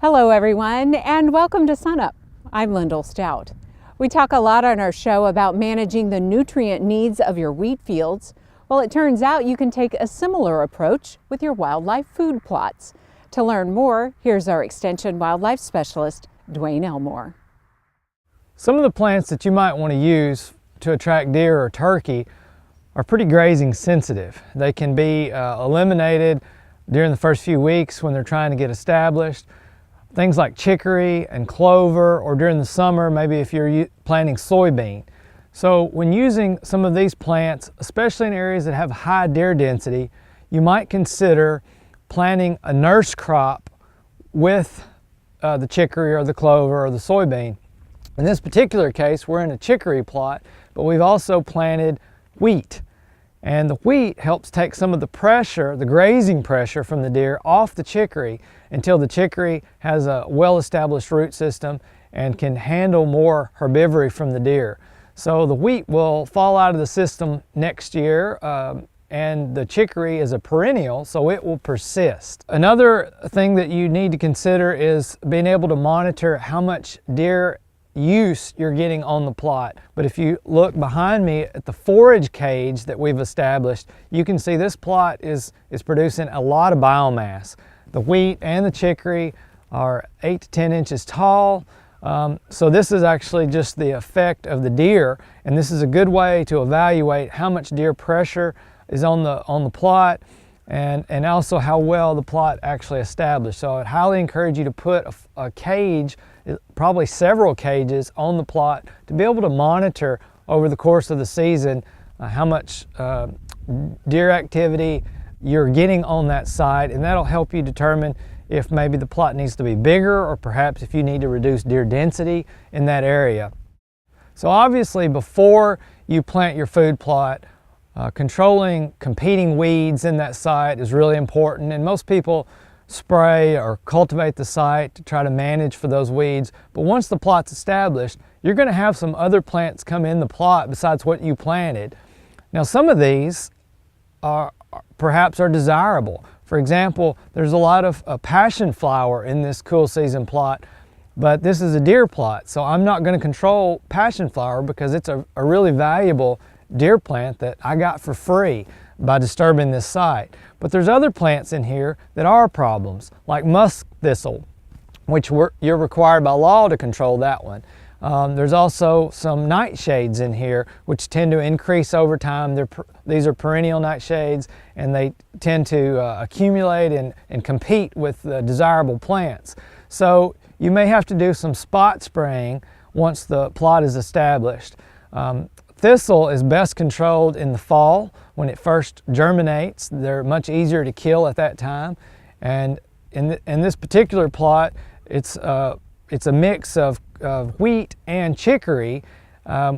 Hello everyone, and welcome to Sunup. I'm Lyndall Stout. We talk a lot on our show about managing the nutrient needs of your wheat fields. Well, it turns out you can take a similar approach with your wildlife food plots. To learn more, here's our Extension Wildlife Specialist, Dwayne Elmore. Some of the plants that you might want to use to attract deer or turkey are pretty grazing sensitive. They can be eliminated during the first few weeks when they're trying to get established. Things like chicory and clover, or during the summer, maybe if you're planting soybean. So when using some of these plants, especially in areas that have high deer density, you might consider planting a nurse crop with the chicory or the clover or the soybean. In this particular case, we're in a chicory plot, but we've also planted wheat. And the wheat helps take some of the pressure, the grazing pressure from the deer off the chicory until the chicory has a well-established root system and can handle more herbivory from the deer. So the wheat will fall out of the system next year, and the chicory is a perennial, so it will persist. Another thing that you need to consider is being able to monitor how much deer use you're getting on the plot. But if you look behind me at the forage cage that we've established, you can see this plot is producing a lot of biomass. The wheat and the chicory are 8 to 10 inches tall. So this is actually just the effect of the deer, and this is a good way to evaluate how much deer pressure is on the plot, and also how well the plot actually established. So I'd highly encourage you to put a cage, probably several cages, on the plot to be able to monitor over the course of the season how much deer activity you're getting on that site, and that'll help you determine if maybe the plot needs to be bigger, or perhaps if you need to reduce deer density in that area. So obviously, before you plant your food plot, controlling competing weeds in that site is really important, and most people spray or cultivate the site to try to manage for those weeds. But once the plot's established, you're going to have some other plants come in the plot besides what you planted. Now, some of these perhaps are desirable. For example, there's a lot of passion flower in this cool season plot, but this is a deer plot, so I'm not going to control passion flower because it's a really valuable deer plant that I got for free by disturbing this site. But there's other plants in here that are problems, like musk thistle, which you're required by law to control that one. There's also some nightshades in here, which tend to increase over time. These are perennial nightshades, and they tend to accumulate and compete with desirable plants. So you may have to do some spot spraying once the plot is established. Thistle is best controlled in the fall when it first germinates. They're much easier to kill at that time. And in this particular plot, it's a mix of wheat and chicory,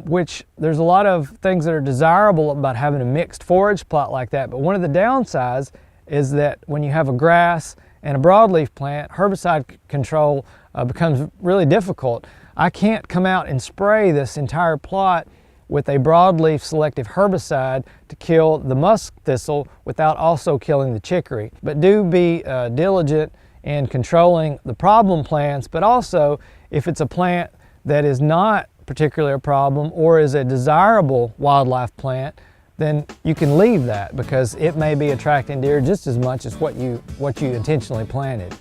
which there's a lot of things that are desirable about having a mixed forage plot like that. But one of the downsides is that when you have a grass and a broadleaf plant, herbicide control becomes really difficult. I can't come out and spray this entire plot with a broadleaf selective herbicide to kill the musk thistle without also killing the chicory. But do be diligent in controlling the problem plants, but also if it's a plant that is not particularly a problem or is a desirable wildlife plant, then you can leave that because it may be attracting deer just as much as what you intentionally planted.